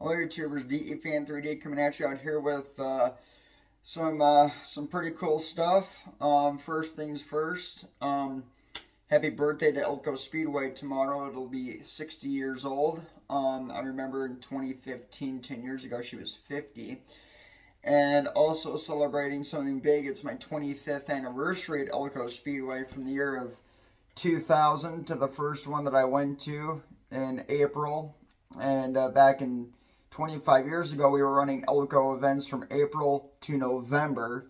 Hello YouTubers, DEFan3D coming at you out here with some pretty cool stuff. First things first, happy birthday to Elko Speedway tomorrow. It'll be 60 years old. I remember in 2015, 10 years ago, she was 50. And also celebrating something big, it's my 25th anniversary at Elko Speedway from the year of 2000 to the first one that I went to in April. And back in 25 years ago, we were running Elko events from April to November.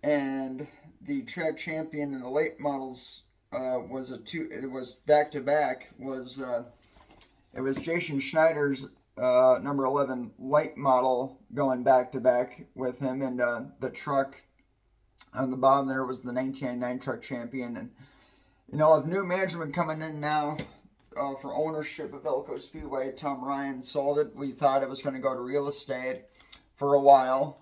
And the track champion in the late models it was back to back, it was Jason Schneider's number 11 light model going back to back with him. And the truck on the bottom there was the 1999 truck champion. And, you know, with new management coming in now, for ownership of Elko Speedway, Tom Ryan sold it. We thought it was going to go to real estate for a while.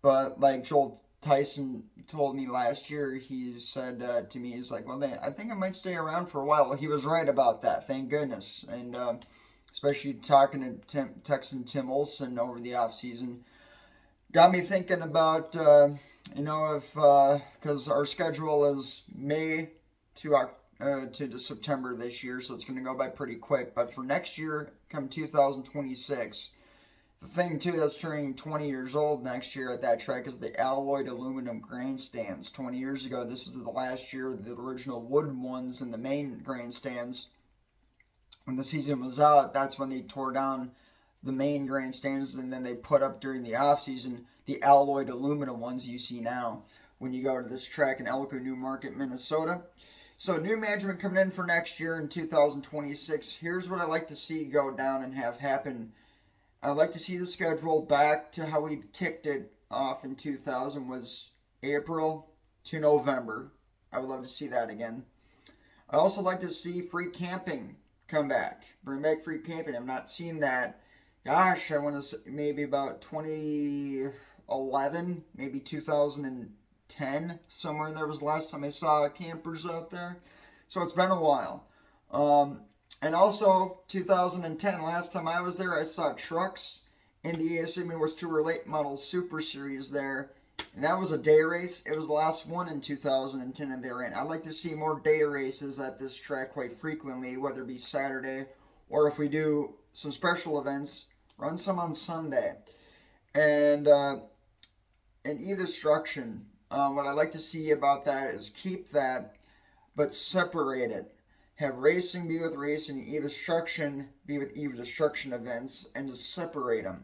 But like Joel Tyson told me last year, he said to me, he's like, well, I think it might stay around for a while. Well, he was right about that, thank goodness. And especially talking to Texan Tim Olson over the offseason, got me thinking about, if, because our schedule is May to September this year, so it's going to go by pretty quick. But for next year, come 2026, the thing too that's turning 20 years old next year at that track is the alloyed aluminum grandstands. 20 years ago, this was the last year of the original wood ones in the main grandstands. When the season was out, that's when they tore down the main grandstands, and then they put up during the off season the alloyed aluminum ones you see now when you go to this track in Elko, New Market, Minnesota. So new management coming in for next year in 2026. Here's what I'd like to see go down and have happen. I'd like to see the schedule back to how we kicked it off in 2000, was April to November. I would love to see that again. I'd also like to see free camping come back. Bring back free camping. I've not seen that. Gosh, I want to say maybe about 2011, maybe 2010, somewhere in there was the last time I saw campers out there. So it's been a while. And also 2010, last time I was there, I saw trucks in the ASA Midwest Tour Late Model Super Series there. And that was a day race. It was the last one in 2010 and they ran. I'd like to see more day races at this track quite frequently, whether it be Saturday or if we do some special events, run some on Sunday. And e-destruction, what I'd like to see about that is keep that, but separate it. Have racing be with racing, e-destruction be with e-destruction events, and just separate them.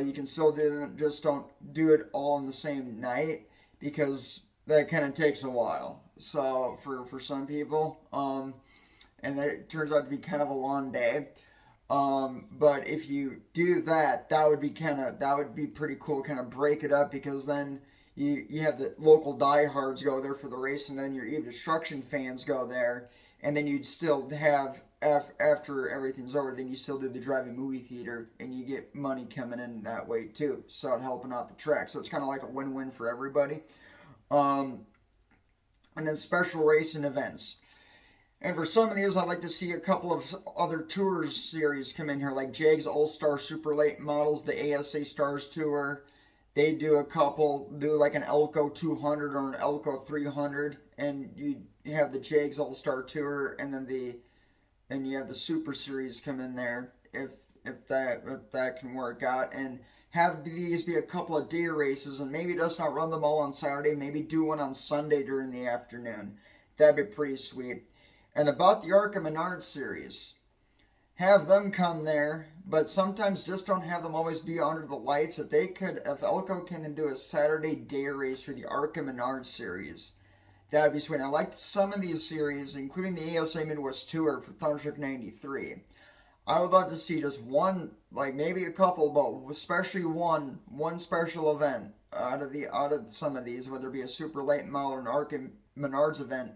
You can still do them, just don't do it all in the same night, because that kind of takes a while. So for some people, and it turns out to be kind of a long day. But if you do that, that would be pretty cool. Kind of break it up, because then you have the local diehards go there for the race, and then your e-destruction fans go there. And then you'd still have, after everything's over, then you still do the drive-in movie theater, and you get money coming in that way too. So it's helping out the track. So it's kind of like a win-win for everybody. And then special racing events. And for some of these, I'd like to see a couple of other tours series come in here, like Jag's All-Star Super Late Models, the ASA Stars Tour. They do a couple, do like an Elko 200 or an Elko 300, and you have the Jag's All-Star Tour, and then you have the Super Series come in there if that can work out, and have these be a couple of day races, and maybe just not run them all on Saturday, maybe do one on Sunday during the afternoon. That'd be pretty sweet. And about the Arca Menard series, have them come there, but sometimes just don't have them always be under the lights. If Elko can do a Saturday day race for the Arca Menard series, that'd be sweet. I liked some of these series, including the ASA Midwest Tour for Thunderstruck 93. I would love to see just one, like maybe a couple, but especially one special event out of some of these, whether it be a super late model or an Arca Menards event,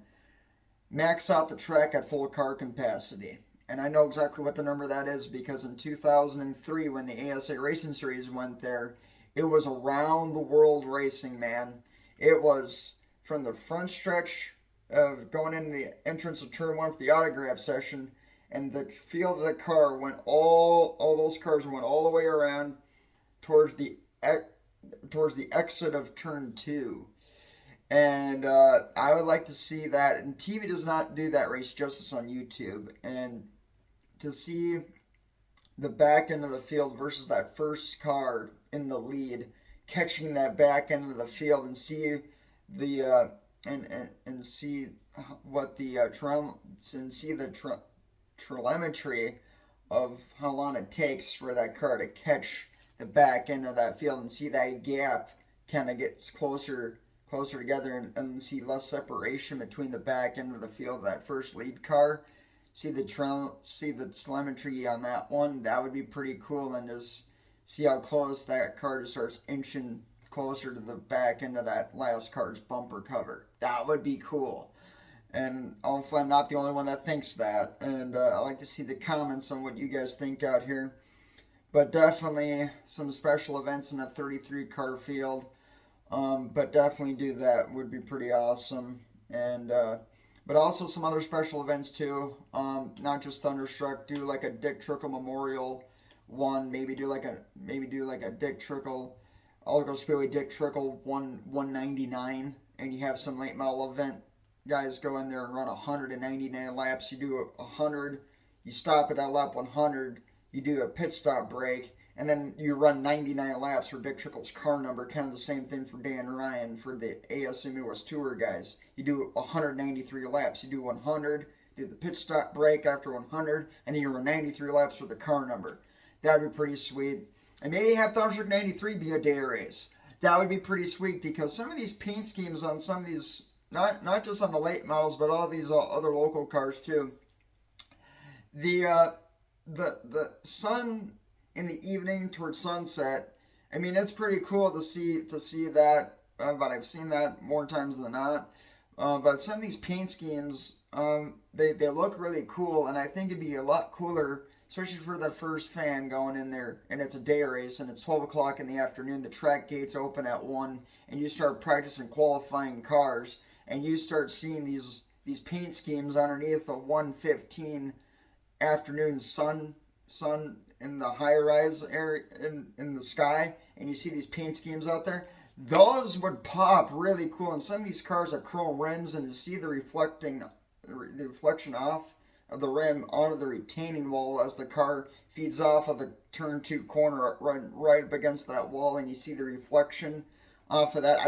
max out the track at full car capacity. And I know exactly what the number that is, because in 2003, when the ASA Racing Series went there, it was around the world racing, man. It was from the front stretch of going into the entrance of turn one for the autograph session, and the field of the car went all those cars and went all the way around towards the exit of turn 2. And I would like to see that. And TV does not do that race justice on YouTube. And to see the back end of the field versus that first car in the lead, catching that back end of the field, and see the and see what the telemetry of how long it takes for that car to catch the back end of that field, and see that gap kind of gets closer together, and see less separation between the back end of the field of that first lead car. See the telemetry on that one. That would be pretty cool, and just see how close that car just starts inching closer to the back end of that last car's bumper cover. That would be cool. And hopefully I'm not the only one that thinks that. And I'd like to see the comments on what you guys think out here. But definitely some special events in a 33 car field. But definitely do that. Would be pretty awesome. And but also some other special events too. Not just Thunderstruck. Do like a Dick Trickle Memorial one. Maybe do like a Dick Trickle, Elko Speedway Dick Trickle 199, and you have some late model event guys go in there and run 199 laps. You do 100, you stop at that lap 100, you do a pit stop break, and then you run 99 laps for Dick Trickle's car number. Kind of the same thing for Dan Ryan for the ASM Midwest Tour guys. You do 193 laps. You do 100, do the pit stop break after 100, and then you run 93 laps for the car number. That would be pretty sweet. And maybe have Thunderstruck 93 be a day race. That would be pretty sweet, because some of these paint schemes on some of these, not just on the late models, but all these other local cars too. The sun in the evening towards sunset, I mean, it's pretty cool to see that, but I've seen that more times than not. But some of these paint schemes, they look really cool, and I think it'd be a lot cooler, especially for the first fan going in there, and it's a day race, and it's 12 o'clock in the afternoon, the track gates open at 1, and you start practicing qualifying cars, and you start seeing these paint schemes underneath a 1:15 afternoon sun in the high-rise area in the sky, and you see these paint schemes out there. Those would pop really cool, and some of these cars have chrome rims, and to see the reflection off of the rim onto the retaining wall as the car feeds off of the turn 2 corner right up against that wall, and you see the reflection off of that.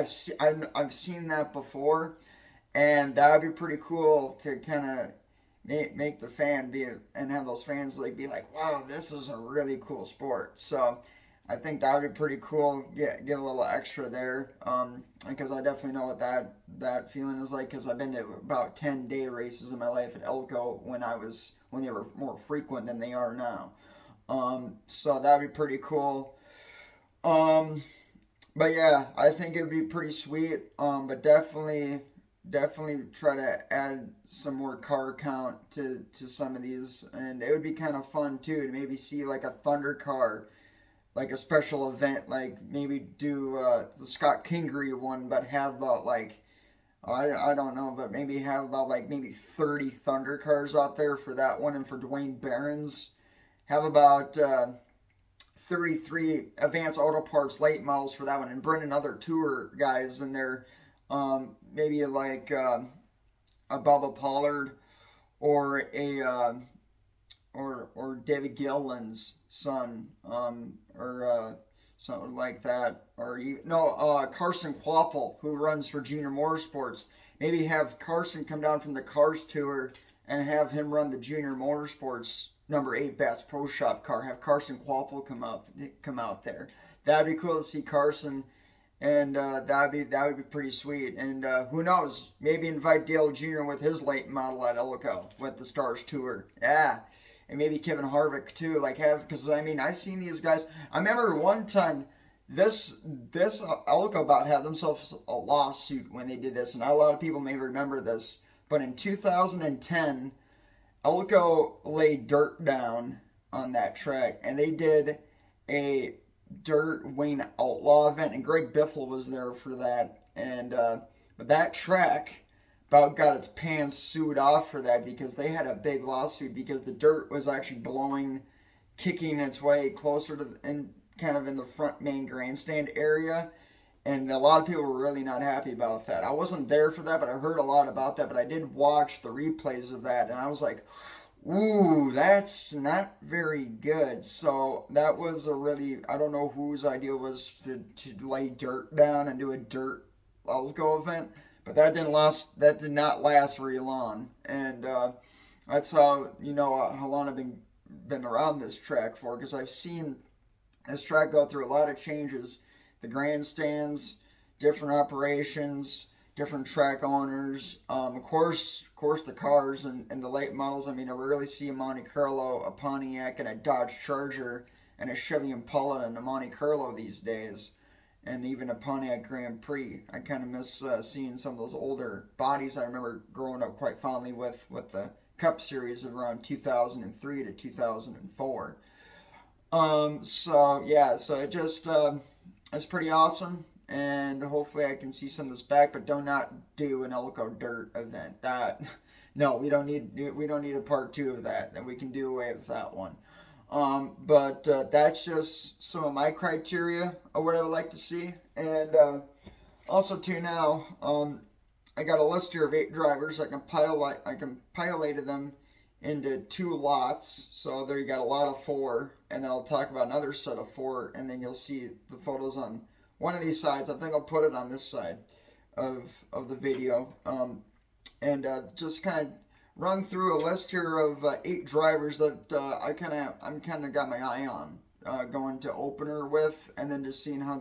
I've seen that before, and that would be pretty cool to kind of make the fan and have those fans be like, wow, this is a really cool sport. So I think that would be pretty cool. Get a little extra there, because I definitely know what that feeling is like, because I've been to about 10 day races in my life at Elko when they were more frequent than they are now. So that'd be pretty cool. But yeah, I think it'd be pretty sweet. But definitely try to add some more car count to some of these, and it would be kind of fun too to maybe see like a Thunder car, like a special event, like maybe do the Scott Kingery one, but have about I don't know, but maybe have about maybe 30 Thunder cars out there for that one, and for Dwayne Barron's, have about 33 Advanced Auto Parts late models for that one, and bring in other tour guys in there, maybe like a Bubba Pollard or a or David Gilliland's son, or something like that, or Carson Quapple, who runs for Junior Motorsports. Maybe have Carson come down from the Cars Tour and have him run the Junior Motorsports number 8 Bass Pro Shop car. Have Carson Quapple come out there. That'd be cool to see Carson, and that would be pretty sweet. And who knows? Maybe invite Dale Jr. with his late model at Elko with the Stars Tour. Yeah. And maybe Kevin Harvick too, because I mean, I've seen these guys. I remember one time this Elko bout had themselves a lawsuit when they did this, and not a lot of people may remember this, but in 2010, Elko laid dirt down on that track, and they did a dirt Wayne Outlaw event, and Greg Biffle was there for that, and but that track about got its pants sued off for that, because they had a big lawsuit because the dirt was actually blowing kicking its way closer to and kind of in the front main grandstand area. And a lot of people were really not happy about that. I wasn't there for that, but I heard a lot about that. But I did watch the replays of that, and I was like, ooh, that's not very good. So that was a really, I don't know whose idea was to lay dirt down and do a dirt Elko event, but that did not last very long. And that's how how long I've been around this track for, because I've seen this track go through a lot of changes. The grandstands, different operations, different track owners. Of course, the cars and the late models. I mean, I rarely see a Monte Carlo, a Pontiac, and a Dodge Charger, and a Chevy Impala and a Monte Carlo these days, and even a Pontiac Grand Prix. I kind of miss seeing some of those older bodies. I remember growing up quite fondly with the Cup Series of around 2003 to 2004. So yeah, so it's pretty awesome, and hopefully I can see some of this back. But do not do an Elko Dirt event. That no, we don't need a part two of that. And we can do away with that one. But that's just some of my criteria of what I would like to see, and also too now, I got a list here of 8 drivers. I can pilot them into 2 lots. So there you got a lot of 4, and then I'll talk about another set of 4, and then you'll see the photos on one of these sides. I think I'll put it on this side of the video, and just kind of run through a list here of 8 drivers that I'm kind of got my eye on going to opener with, and then just seeing how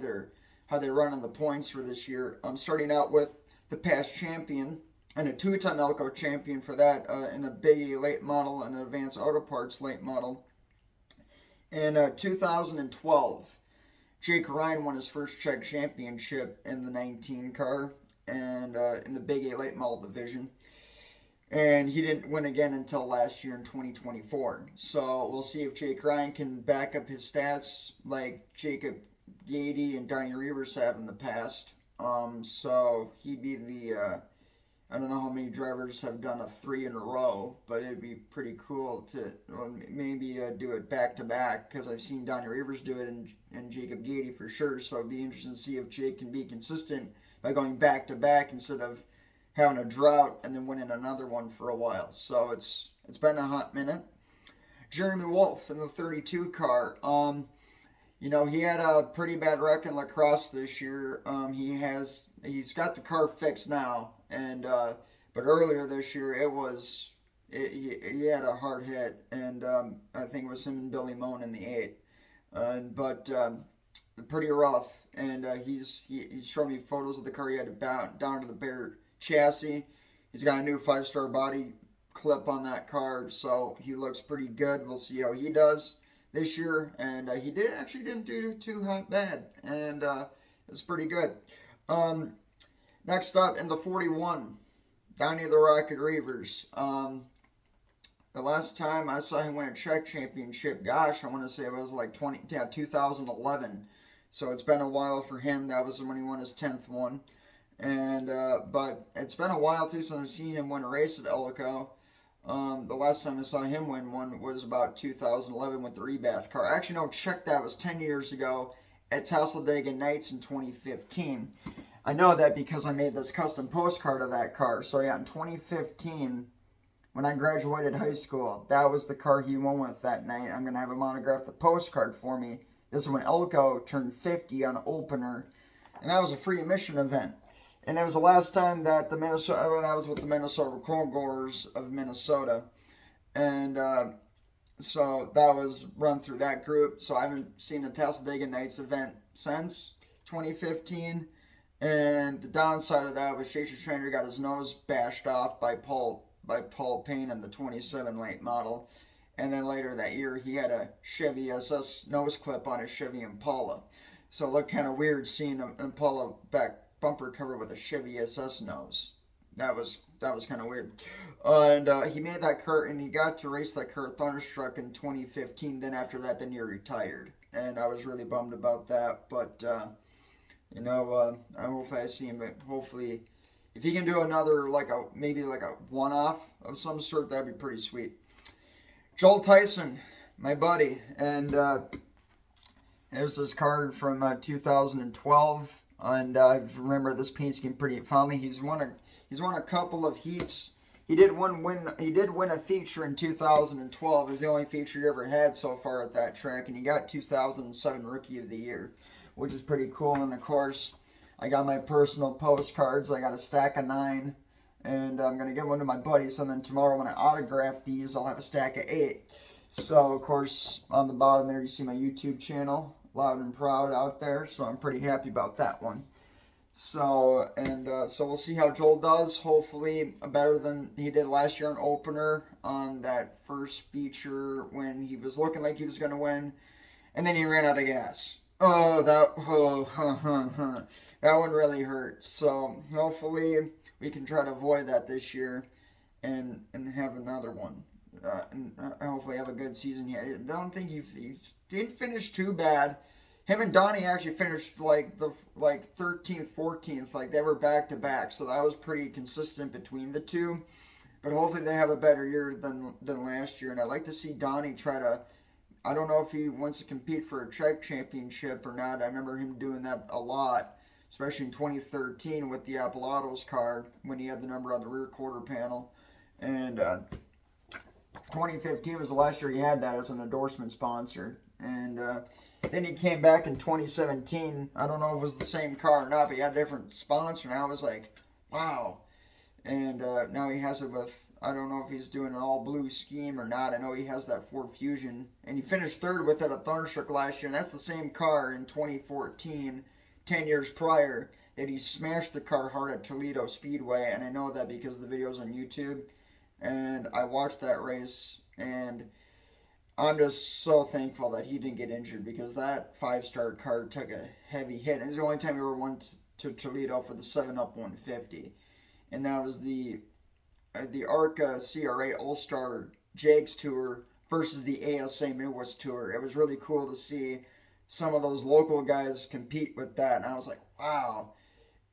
they run in the points for this year. I'm starting out with the past champion and a 2-time Elko champion for that in a Big A late model and an Advanced Auto Parts late model. In 2012, Jake Ryan won his first Czech championship in the 19 car and in the Big A late model division. And he didn't win again until last year in 2024. So we'll see if Jake Ryan can back up his stats like Jacob Gady and Donnie Reavers have in the past. So he'd be the I don't know how many drivers have done a 3 in a row, but it'd be pretty cool to maybe do it back to back, because I've seen Donnie Reavers do it and Jacob Gady for sure. So it'd be interesting to see if Jake can be consistent by going back to back instead of having a drought and then winning another one for a while. So it's been a hot minute. Jeremy Wolf in the 32 car. He had a pretty bad wreck in lacrosse this year. He's got the car fixed now, and but earlier this year he had a hard hit, and I think it was him and Billy Moan in the 8. But pretty rough, and he showed me photos of the car. He had it down to the bare chassis. He's got a new 5-star body clip on that car, so he looks pretty good. We'll see how he does this year, and he didn't do too bad, and it was pretty good. Next up in the 41, Donnie the Rocket Reavers. The last time I saw him win a Czech championship, gosh, I want to say it was like 2011. So it's been a while for him. That was when he won his 10th one. And but it's been a while too since I've seen him win a race at Elko. The last time I saw him win one was about 2011 with the Rebath car. Actually, no, check that. It was 10 years ago at Talladega Nights in 2015. I know that because I made this custom postcard of that car. So yeah, in 2015, when I graduated high school, that was the car he won with that night. I'm going to have him autograph the postcard for me. This is when Elko turned 50 on opener. And that was a free admission event. And it was the last time that that was with the Minnesota Coalgores of Minnesota. And so that was run through that group. So I haven't seen a Talladega Nights event since 2015. And the downside of that was Jason Strander got his nose bashed off by Paul Payne in the 27 late model. And then later that year, he had a Chevy SS nose clip on his Chevy Impala. So it looked kind of weird seeing an Impala back bumper cover with a Chevy SS nose. That was kind of weird. And he made that car, and he got to race that car Thunderstruck in 2015. Then after that, then he retired. And I was really bummed about that. But, hopefully I see him. But hopefully, if he can do another, maybe a one-off of some sort, that'd be pretty sweet. Joel Tyson, my buddy, and there's this card from 2012, and I remember this paint scheme pretty fondly. He's won a couple of heats. He did win a feature in 2012. It was the only feature he ever had so far at that track, and he got 2007 Rookie of the Year, which is pretty cool. And of course, I got my personal postcards. I got a stack of 9, and I'm gonna give one to my buddies. And then tomorrow, when I autograph these, I'll have a stack of 8. So of course, on the bottom there, you see my YouTube channel, Loud and Proud, out there. So I'm pretty happy about that one. So, so we'll see how Joel does. Hopefully better than he did last year on opener on that first feature when he was looking like he was going to win, and then he ran out of gas. That one really hurt. So hopefully we can try to avoid that this year and have another one. And hopefully have a good season. I don't think he didn't finish too bad. Him and Donnie actually finished like 13th, 14th, like they were back to back, so that was pretty consistent between the two. But hopefully they have a better year than last year. And I'd like to see Donnie try to. I don't know if he wants to compete for a Czech championship or not. I remember him doing that a lot, especially in 2013 with the Apple Autos car when he had the number on the rear quarter panel. And 2015 was the last year he had that as an endorsement sponsor. And then he came back in 2017. I don't know if it was the same car or not, but he had a different sponsor. And I was like, wow. And now he has it with, I don't know if he's doing an all-blue scheme or not. I know he has that Ford Fusion. And he finished third with it at Thunderstruck last year. And that's the same car in 2014, 10 years prior, that he smashed the car hard at Toledo Speedway. And I know that because the video's on YouTube. And I watched that race, and I'm just so thankful that he didn't get injured, because that 5-star car took a heavy hit. And it was the only time he ever went to Toledo for the 7-Up 150. And that was the ARCA CRA All-Star Jags Tour versus the ASA Midwest Tour. It was really cool to see some of those local guys compete with that. And I was like, wow.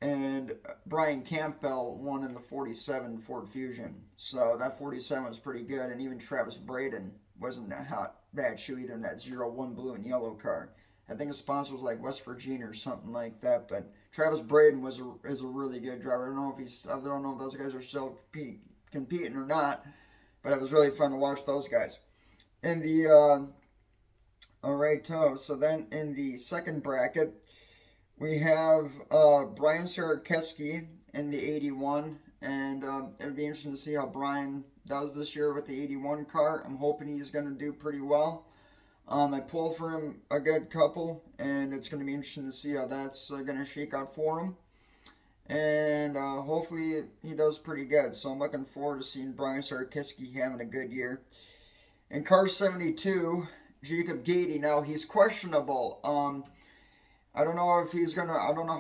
And Brian Campbell won in the 47 Ford Fusion. So that 47 was pretty good. And even Travis Braden wasn't a bad shoe either in that 01 blue and yellow car. I think his sponsor was like West Virginia or something like that. But Travis Braden is a really good driver. I don't know if those guys are still competing or not. But it was really fun to watch those guys. In the so then in the second bracket, we have Brian Sarakeski in the 81, and it would be interesting to see how Brian does this year with the 81 car. I'm hoping he's going to do pretty well. I pulled for him a good couple, and it's going to be interesting to see how that's going to shake out for him. And hopefully he does pretty good. So I'm looking forward to seeing Brian Sarakeski having a good year. In car 72, Jacob Gady. Now he's questionable. I don't know how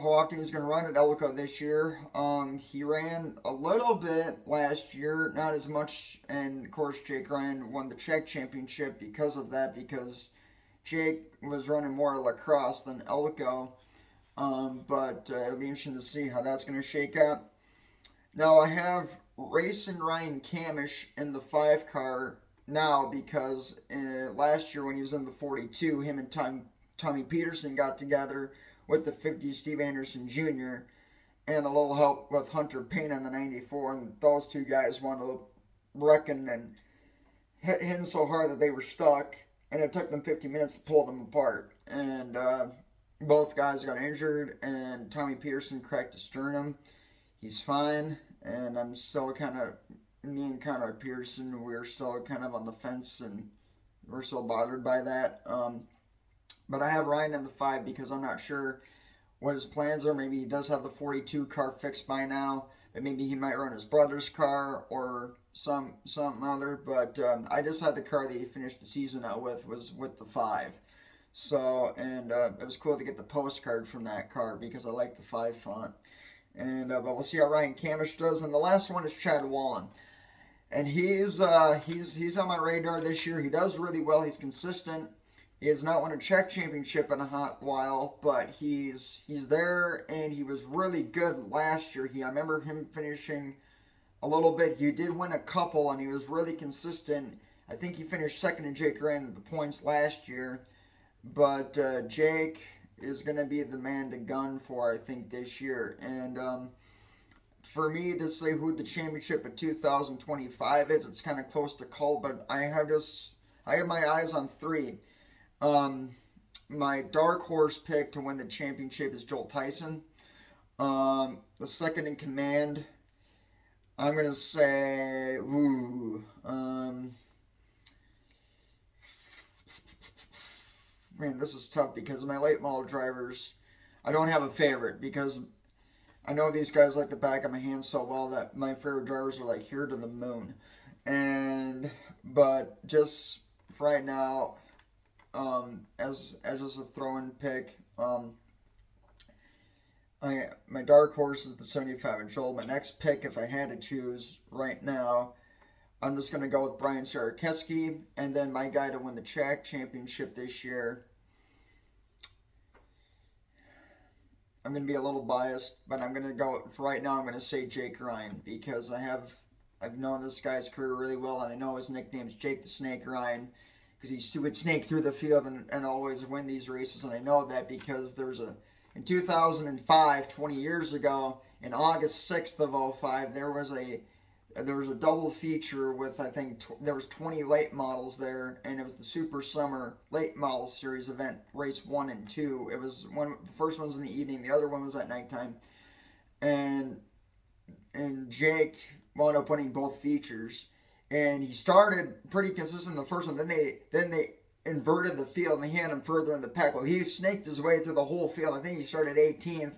often he's gonna run at Elko this year. He ran a little bit last year, not as much, and of course Jake Ryan won the Czech championship because of that, because Jake was running more lacrosse than Elko. But it'll be interesting to see how that's gonna shake out. Now I have racing Ryan Camish in the 5 car now, because last year when he was in the 42, him and Tommy Peterson got together with the 50 Steve Anderson Jr. and a little help with Hunter Payne on the 94, and those two guys wanted to reckon and hit him so hard that they were stuck, and it took them 50 minutes to pull them apart. And both guys got injured, and Tommy Peterson cracked his sternum. He's fine, and I'm still me and Connor Pearson, we're still kind of on the fence, and we're still bothered by that. But I have Ryan in the 5 because I'm not sure what his plans are. Maybe he does have the 42 car fixed by now, but maybe he might run his brother's car or some other. But I just had the car that he finished the season out was with the 5. So, and it was cool to get the postcard from that car because I like the 5 font. And but we'll see how Ryan Camish does. And the last one is Chad Wallen. And he's on my radar this year. He does really well. He's consistent. He has not won a Czech championship in a hot while, but he's there, and he was really good last year. I remember him finishing a little bit. He did win a couple, and he was really consistent. I think he finished second to Jake Ryan at the points last year. But Jake is going to be the man to gun for, I think, this year. And for me to say who the championship of 2025 is, it's kind of close to call, but I have my eyes on three. My dark horse pick to win the championship is Joel Tyson. The second in command, I'm gonna say, man, this is tough because of my late model drivers. I don't have a favorite because I know these guys like the back of my hand so well that my favorite drivers are like here to the moon. But just for right now, as just a throw-in pick, my dark horse is the 75 and Joel. My next pick, if I had to choose right now, I'm just gonna go with Brian Sarakeski, and then my guy to win the track championship this year. I'm going to be a little biased, but I'm going to go, for right now, I'm going to say Jake Ryan, because I've known this guy's career really well, and I know his nickname is Jake the Snake Ryan, because he would snake through the field and always win these races, and I know that because in 2005, 20 years ago, in August 6th of 05, there was a double feature with, I think, there was 20 late models there, and it was the Super Summer Late Model Series event, race 1 and 2. It was the first one was in the evening, the other one was at nighttime, and Jake wound up winning both features, and he started pretty consistent in the first one. Then they inverted the field, and he had him further in the pack. Well, he snaked his way through the whole field. I think he started 18th.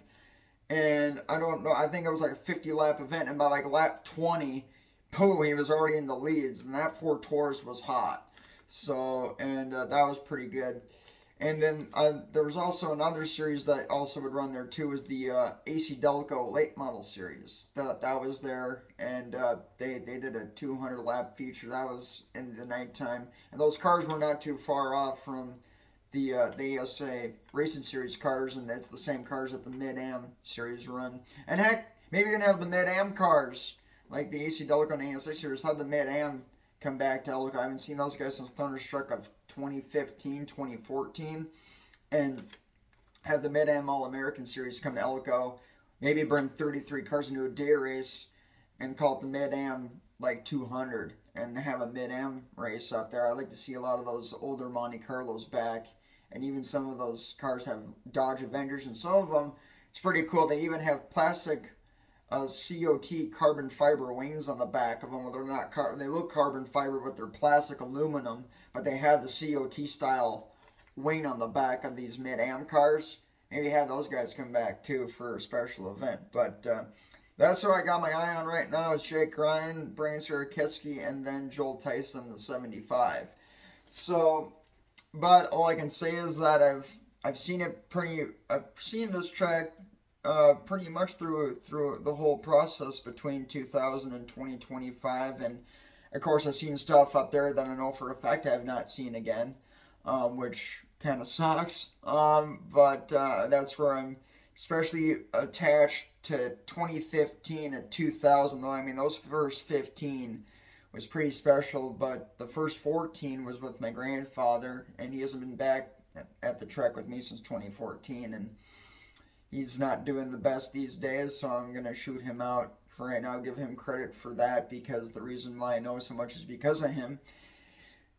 And I don't know, I think it was like a 50 lap event, and by like lap 20, boom, he was already in the leads, and that Ford Taurus was hot. So, and that was pretty good. And then there was also another series that also would run there too, was the AC Delco Late Model Series. That was there, and they did a 200 lap feature. That was in the nighttime, and those cars were not too far off from the ASA Racing Series cars, and that's the same cars that the Mid-Am Series run. And heck, maybe you're going to have the Mid-Am cars, like the AC Delco and ASA Series, have the Mid-Am come back to Elko. I haven't seen those guys since Thunderstruck of 2015, 2014, and have the Mid-Am All-American Series come to Elko. Maybe bring 33 cars into a day race and call it the Mid-Am like 200 and have a Mid-Am race out there. I like to see a lot of those older Monte Carlos back. And even some of those cars have Dodge Avengers, and some of them, it's pretty cool. They even have plastic COT carbon fiber wings on the back of them. Well, they're not they look carbon fiber, but they're plastic aluminum. But they have the COT style wing on the back of these Mid-Am cars. Maybe have those guys come back too for a special event. But that's what I got my eye on right now is Jake Ryan, Brian Sarakeski, and then Joel Tyson, the 75. So. But all I can say is that I've seen this track pretty much through the whole process between 2000 and 2025, and of course I've seen stuff up there that I know for a fact I have not seen again, which kind of sucks. But that's where I'm especially attached to 2015 and 2000. Though I mean those first 15. Was pretty special, but the first 14 was with my grandfather, and he hasn't been back at the track with me since 2014, and he's not doing the best these days, so I'm going to shoot him out for right now, give him credit for that, because the reason why I know so much is because of him.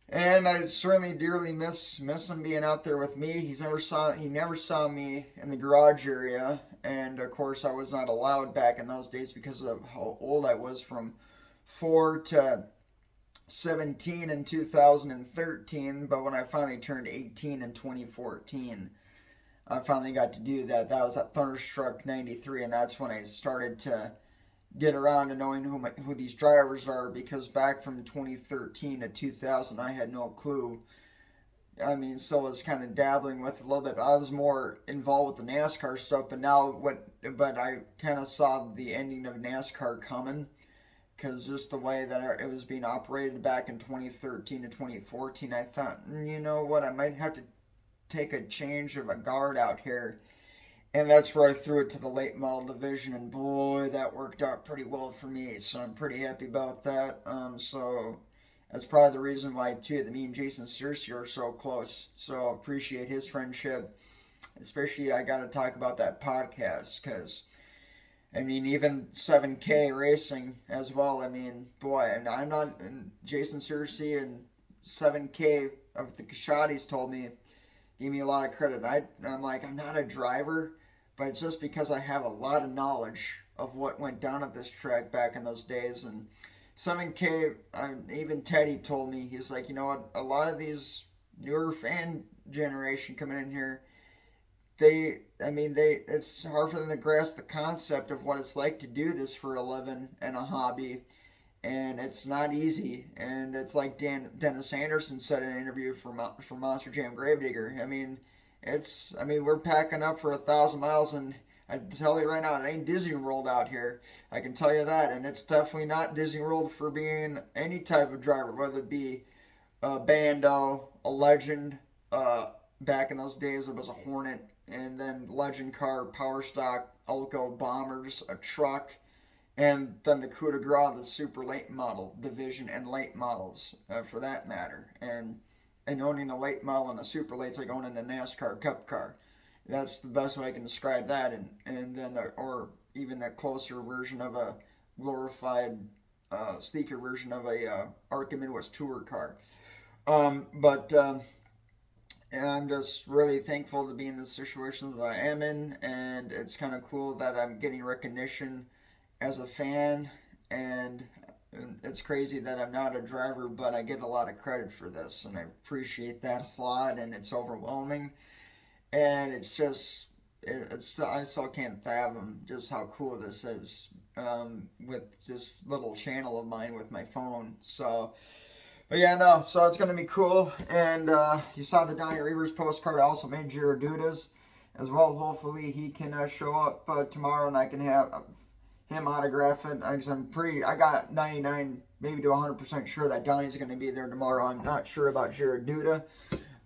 And I certainly dearly miss him being out there with me. He never saw me in the garage area, and of course I was not allowed back in those days because of how old I was, from 4 to 17 in 2013, but when I finally turned 18 in 2014, I finally got to do that. That was at Thunderstruck 93, and that's when I started to get around to knowing who these drivers are, because back from 2013 to 2000, I had no clue. I mean, still was kind of dabbling with a little bit, but I was more involved with the NASCAR stuff, but I kind of saw the ending of NASCAR coming, because just the way that it was being operated back in 2013 to 2014, I thought, you know what, I might have to take a change of a guard out here. And that's where I threw it to the late model division, and boy, that worked out pretty well for me, so I'm pretty happy about that. So that's probably the reason why too that me and Jason Searcy are so close. So appreciate his friendship. Especially I got to talk about that podcast because I mean even 7K racing as well. I mean boy, and I'm not and Jason Searcy and 7K of the Kashadis told me gave me a lot of credit. I'm like I'm not a driver, but it's just because I have a lot of knowledge of what went down at this track back in those days. And 7K, even Teddy told me, he's like, you know what, a lot of these newer fan generation coming in here, it's hard for them to grasp the concept of what it's like to do this for a living and a hobby. And it's not easy. And it's like Dennis Anderson said in an interview for Monster Jam Gravedigger. We're packing up for 1,000 miles, and I tell you right now, it ain't Disney World out here. I can tell you that, and it's definitely not Disney World for being any type of driver, whether it be a Bando, a Legend. Back in those days, it was a Hornet, and then Legend car, Power Stock, Elko bombers, a truck, and then the coup de grace, the super late model division, and late models for that matter. And owning a late model and a super late is like owning a NASCAR Cup car. That's the best way I can describe that, and then or even a closer version of a glorified, sleeker version of a ARCA Midwest Tour car. And I'm just really thankful to be in the situation that I am in, and it's kind of cool that I'm getting recognition as a fan, and it's crazy that I'm not a driver, but I get a lot of credit for this, and I appreciate that a lot, and it's overwhelming. And it's just, I still can't fathom just how cool this is with this little channel of mine with my phone. So, but yeah, no, so it's going to be cool. And you saw the Donnie Reavers postcard. I also made Jared Duda's as well. Hopefully he can show up tomorrow and I can have him autograph it. I got 99, maybe to 100% sure that Donnie's going to be there tomorrow. I'm not sure about Jared Duda.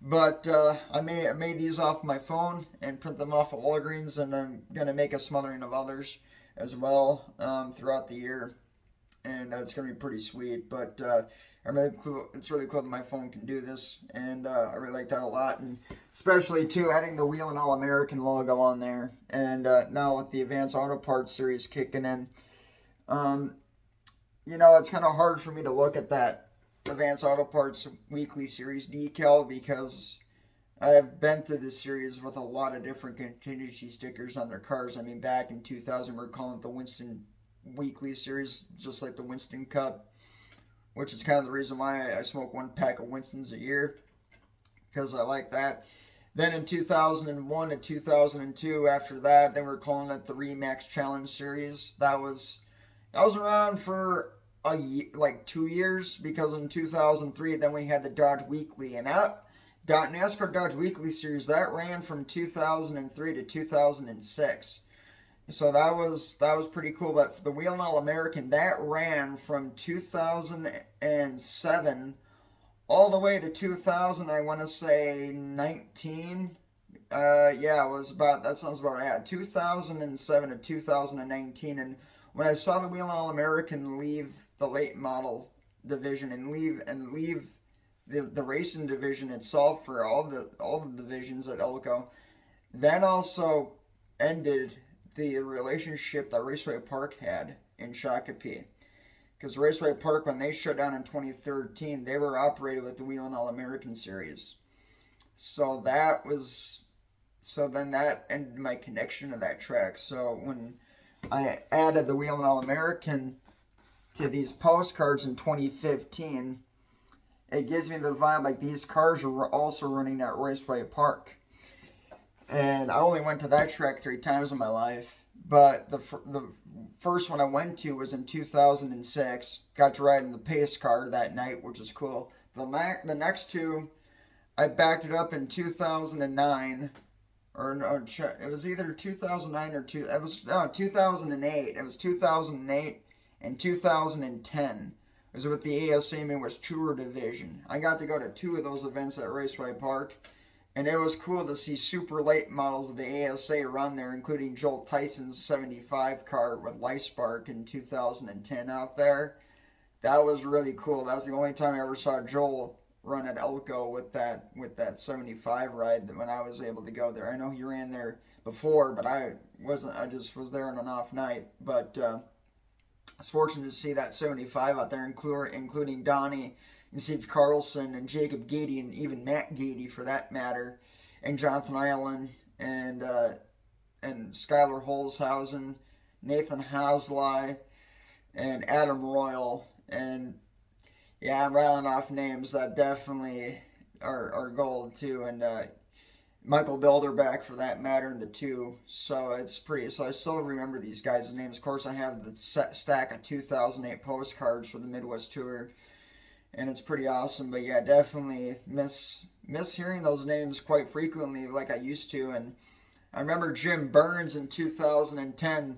But I made these off my phone and print them off of Walgreens, and I'm going to make a smothering of others as well throughout the year. And it's going to be pretty sweet. But it's really cool that my phone can do this, and I really like that a lot. And especially, too, adding the Wheel and All-American logo on there. And now with the Advanced Auto Parts series kicking in, it's kind of hard for me to look at that Advanced Auto Parts weekly series decal because I've been through this series with a lot of different contingency stickers on their cars. I mean, back in 2000, we were calling it the Winston Weekly Series, just like the Winston Cup, which is kind of the reason why I smoke one pack of Winstons a year, because I like that. Then in 2001 to 2002, after that, they were calling it the Remax Challenge Series. That was around for like 2 years, because in 2003 then we had the Dodge Weekly, and that NASCAR Dodge Weekly series that ran from 2003 to 2006. So that was pretty cool. But for the Wheel and All American, that ran from 2007 all the way to 2000. I want to say 19. Yeah, it was about, that sounds about right. 2007 to 2019. And when I saw the Wheel and All American leave the late model division and leave the racing division itself for all the divisions at Elko, that also ended the relationship that Raceway Park had in Shakopee. Because Raceway Park, when they shut down in 2013, they were operated with the Wheel and All American series. So then that ended my connection to that track. So when I added the Wheel and All American to these postcards in 2015, it gives me the vibe like these cars are also running at Raceway Park. And I only went to that track 3 times in my life, but the first one I went to was in 2006. Got to ride in the pace car that night, which was cool. The next two, I backed it up in 2009, or no, it was either 2009 or 2008. It was 2008 and 2010. It was with the ASA Midwest Tour Division. I got to go to 2 of those events at Raceway Park, and it was cool to see super late models of the ASA run there, including Joel Tyson's 75 car with LifeSpark in 2010 out there. that was really cool. That was the only time I ever saw Joel run at Elko with that 75 ride when I was able to go there. I know he ran there before, but I wasn't. I just was there on an off night. But I was fortunate to see that 75 out there, including Donnie and Steve Carlson and Jacob Gady and even Matt Gady for that matter, and Jonathan Ireland and Skylar Holzhausen, Nathan Hasley, and Adam Royal. And yeah, I'm rattling off names that definitely are gold too. And Michael Bilderback for that matter, the two. So it's pretty. So I still remember these guys' names. Of course, I have the stack of 2008 postcards for the Midwest Tour, and it's pretty awesome. But yeah, definitely miss hearing those names quite frequently, like I used to. And I remember Jim Burns in 2010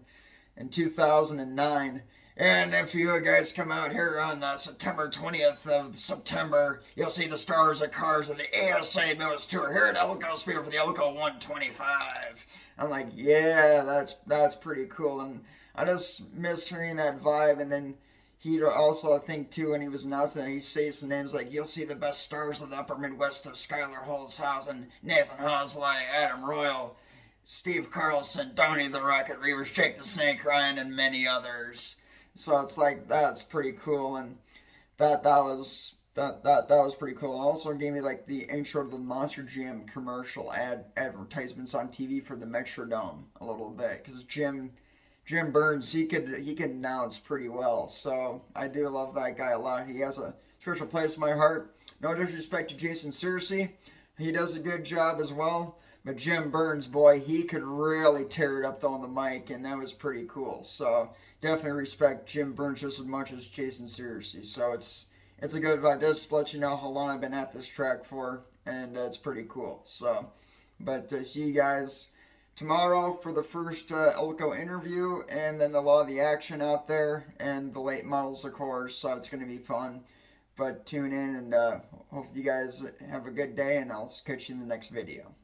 and 2009. And if you guys come out here on September 20th of September, you'll see the stars of cars of the ASA Midwest Tour here at Elko Speedway for the Elko 125. I'm like, yeah, that's pretty cool. And I just miss hearing that vibe. And then he also, I think, too, when he was announcing that, he says some names like, you'll see the best stars of the upper Midwest of Skylar Holzhausen, Nathan Hasley, Adam Royal, Steve Carlson, Donnie the Rocket Reavers, Jake the Snake Ryan, and many others. So it's like, that's pretty cool. And that was pretty cool. And also gave me like the intro to the Monster Jam commercial advertisements on TV for the Metrodome a little bit, because Jim Burns, he could announce pretty well. So I do love that guy a lot. He has a special place in my heart. No disrespect to Jason Searcy, he does a good job as well. But Jim Burns, boy, he could really tear it up though on the mic, and that was pretty cool. So definitely respect Jim Burns just as much as Jason Searcy. So it's a good vibe. Just to let you know how long I've been at this track for, and it's pretty cool. So, but see you guys tomorrow for the first Elko interview, and then a lot of the action out there, and the late models, of course. So it's going to be fun. But tune in, and hope you guys have a good day, and I'll catch you in the next video.